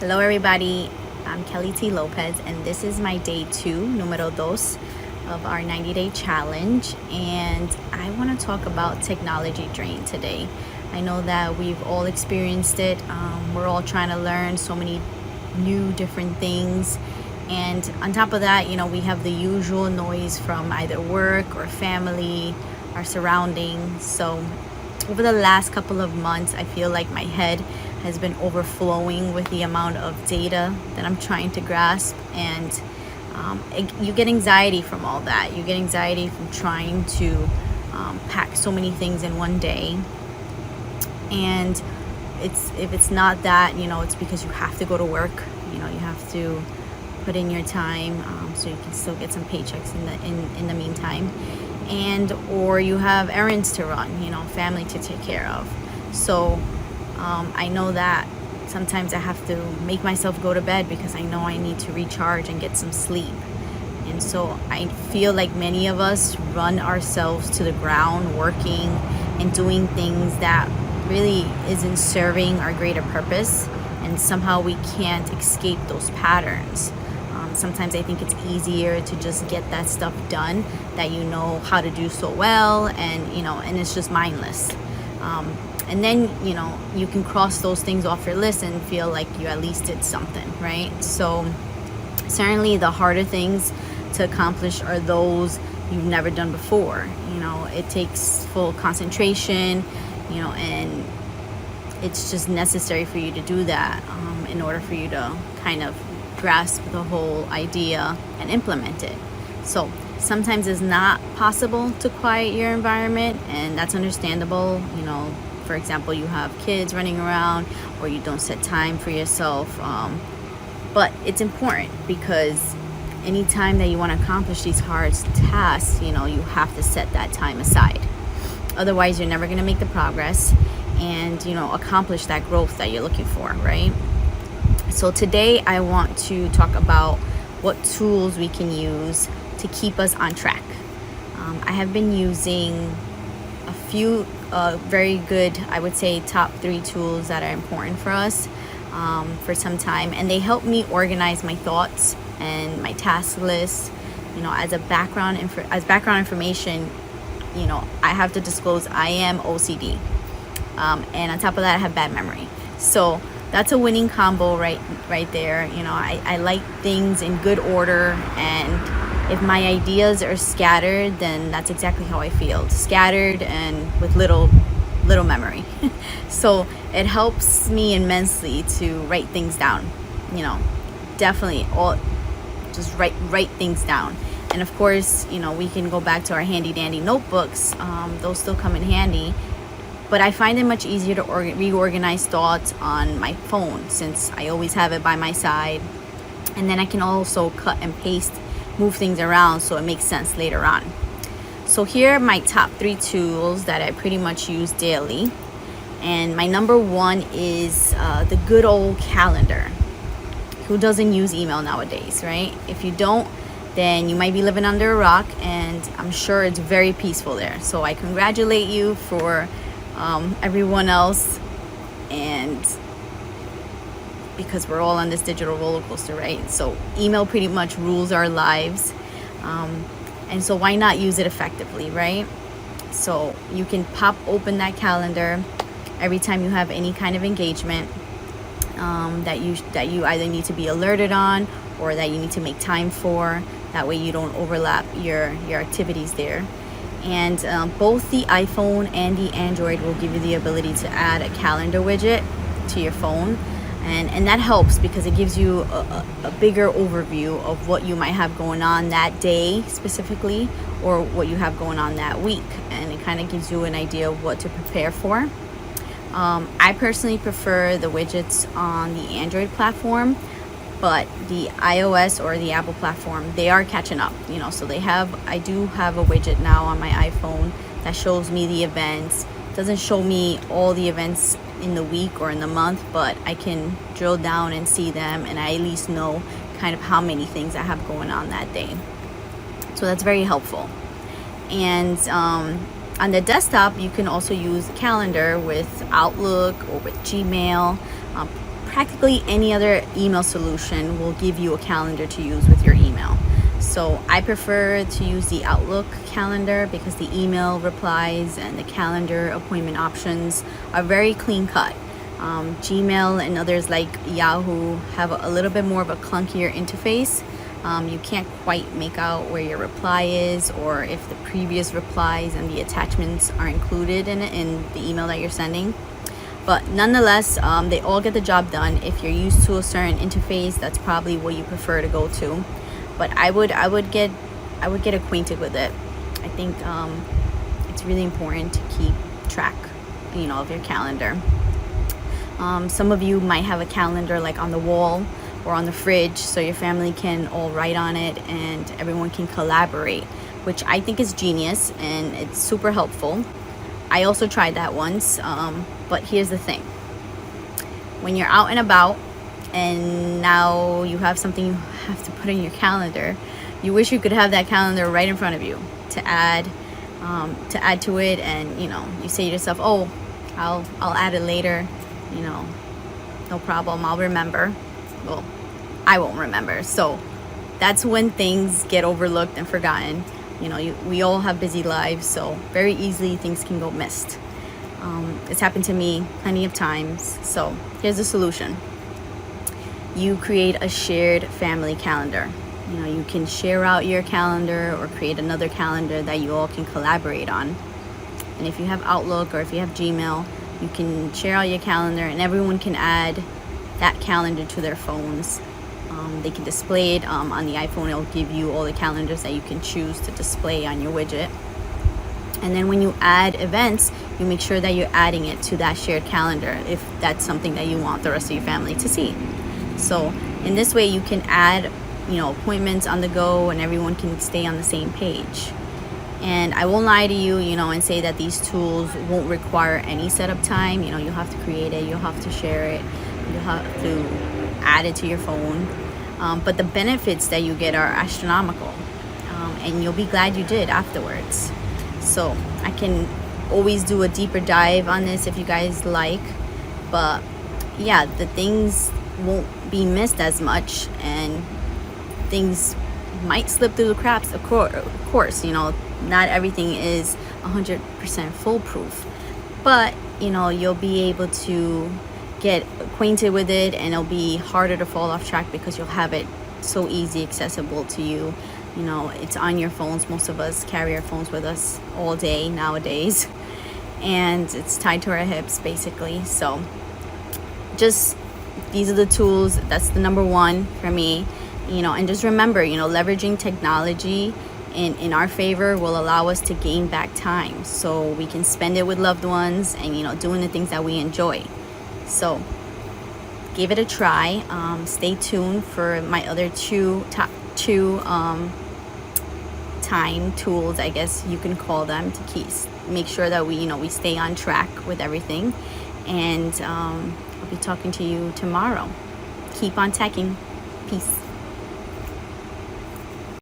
Hello everybody, I'm Kellytlopez and this is my day 2, numero dos, of our 90-day challenge, and I want to talk about technology drain today. I know that we've all experienced it. We're all trying to learn so many new different things, and on top of that, we have the usual noise from either work or family, our surroundings. So over the last couple of months, I feel like my head has been overflowing with the amount of data that I'm trying to grasp, and you get anxiety from all that. You get anxiety from trying to pack so many things in one day, and if it's not that, it's because you have to go to work. You have to put in your time, so you can still get some paychecks in the meantime, and or you have errands to run, family to take care of. So I know that sometimes I have to make myself go to bed because I know I need to recharge and get some sleep. And so I feel like many of us run ourselves to the ground working and doing things that really isn't serving our greater purpose, and somehow we can't escape those patterns. Sometimes I think it's easier to just get that stuff done that you know how to do so well, and it's just mindless. And then you can cross those things off your list and feel like you at least did something, right? So certainly the harder things to accomplish are those you've never done before. It takes full concentration, and it's just necessary for you to do that in order for you to kind of grasp the whole idea and implement it. So sometimes it's not possible to quiet your environment, and that's understandable. For example, you have kids running around, or you don't set time for yourself, but it's important because anytime that you want to accomplish these hard tasks, you have to set that time aside. Otherwise you're never going to make the progress and accomplish that growth that you're looking for, right? So today I want to talk about what tools we can use to keep us on track. I have been using a few very good, I would say top 3 tools that are important for us for some time, and they help me organize my thoughts and my task list. As background information, I have to disclose I am OCD, and on top of that I have bad memory. So that's a winning combo right there. I like things in good order, and if my ideas are scattered, then that's exactly how I feel, scattered and with little memory. So it helps me immensely to write things down. Definitely just write things down. And of course, we can go back to our handy dandy notebooks. Those still come in handy, but I find it much easier to reorganize thoughts on my phone, since I always have it by my side, and then I can also cut and paste, move things around so it makes sense later on. So here are my top 3 tools that I pretty much use daily, and my number 1 is the good old calendar. Who doesn't use email nowadays, right? If you don't, then you might be living under a rock, and I'm sure it's very peaceful there. So I congratulate you for everyone else, and because we're all on this digital roller coaster, right? So email pretty much rules our lives, and so why not use it effectively, right? So you can pop open that calendar every time you have any kind of engagement that you either need to be alerted on or that you need to make time for. That way you don't overlap your activities there. And both the iPhone and the Android will give you the ability to add a calendar widget to your phone, and that helps because it gives you a bigger overview of what you might have going on that day specifically, or what you have going on that week, and it kind of gives you an idea of what to prepare for. I personally prefer the widgets on the Android platform, but the iOS or the Apple platform, they are catching up. So I do have a widget now on my iPhone that shows me the events. It doesn't show me all the events in the week or in the month, but I can drill down and see them, and I at least know kind of how many things I have going on that day. So that's very helpful. And on the desktop, you can also use the calendar with Outlook or with Gmail. practically any other email solution will give you a calendar to use with your email. So I prefer to use the Outlook calendar because the email replies and the calendar appointment options are very clean cut. Gmail and others like Yahoo have a little bit more of a clunkier interface. You can't quite make out where your reply is, or if the previous replies and the attachments are included in the email that you're sending. But nonetheless, they all get the job done. If you're used to a certain interface, that's probably what you prefer to go to. But I would get acquainted with it. I think it's really important to keep track, of your calendar. Some of you might have a calendar like on the wall or on the fridge, so your family can all write on it and everyone can collaborate, which I think is genius and it's super helpful. I also tried that once, but here's the thing. When you're out and about and now you have something you have to put in your calendar, you wish you could have that calendar right in front of you to add to it, and you say to yourself, oh, I'll add it later, no problem, I'll remember. Well, I won't remember. So that's when things get overlooked and forgotten. We all have busy lives, so very easily things can go missed. It's happened to me plenty of times. So here's the solution. You create a shared family calendar. You can share out your calendar or create another calendar that you all can collaborate on. And if you have Outlook or if you have Gmail, you can share out your calendar and everyone can add that calendar to their phones. They can display it on the iPhone. It'll give you all the calendars that you can choose to display on your widget. And then when you add events, you make sure that you're adding it to that shared calendar if that's something that you want the rest of your family to see. So in this way, you can add appointments on the go and everyone can stay on the same page. And I won't lie to you, and say that these tools won't require any setup time. You'll have to create it, you'll have to share it, you'll have to add it to your phone. But the benefits that you get are astronomical, and you'll be glad you did afterwards. So I can always do a deeper dive on this if you guys like. But yeah, the things won't be missed as much, and things might slip through the cracks, of course. Not everything is 100% foolproof, but you'll be able to get acquainted with it, and it'll be harder to fall off track because you'll have it so easy accessible to you. It's on your phones. Most of us carry our phones with us all day nowadays, and it's tied to our hips basically. So just these are the tools. That's the number one for me. And just remember, leveraging technology in our favor will allow us to gain back time so we can spend it with loved ones and doing the things that we enjoy. So give it a try. Stay tuned for my other top two time tools, I guess you can call them, to make sure that we stay on track with everything. And I'll be talking to you tomorrow. Keep on teching. Peace.